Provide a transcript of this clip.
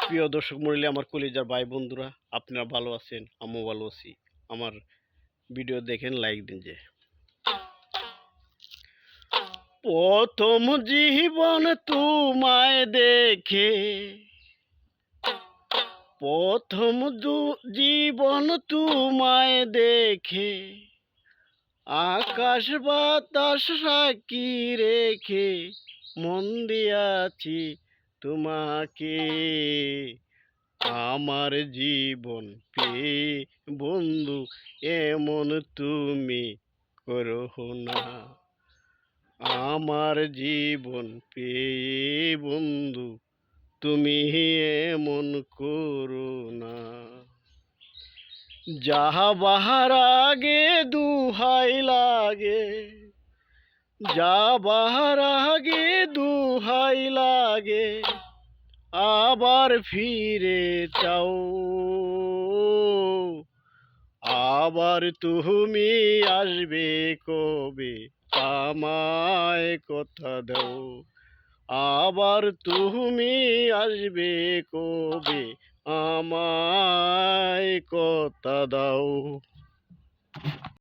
প্রিয় দর্শক মণ্ডলী, আমার কলিজার ভাই বন্ধুরা, আপনারা ভালো আছেন? আমিও ভালো আছি। আমার ভিডিও দেখেন, লাইক দিন। যে প্রথম জীবন তোমায় দেখে, প্রথম জীবন তোমায় দেখে, আকাশ বাতাস সাক্ষী রেখে মন দিয়াছি তোমাকে। আমার জীবন পেয়ে বন্ধু এমন তুমি করো না। আমার জীবন পেয়ে বন্ধু তুমি এমন করো না। যাবার আগে দুহাই লাগে, যাবার আগে দুহাই লাগে, আবার ফিরে চাও। আবার তুমি আসবে কবে, আমায় কথা দাও। আবার তুমি আসবে কবে, আমায় কথা দাও।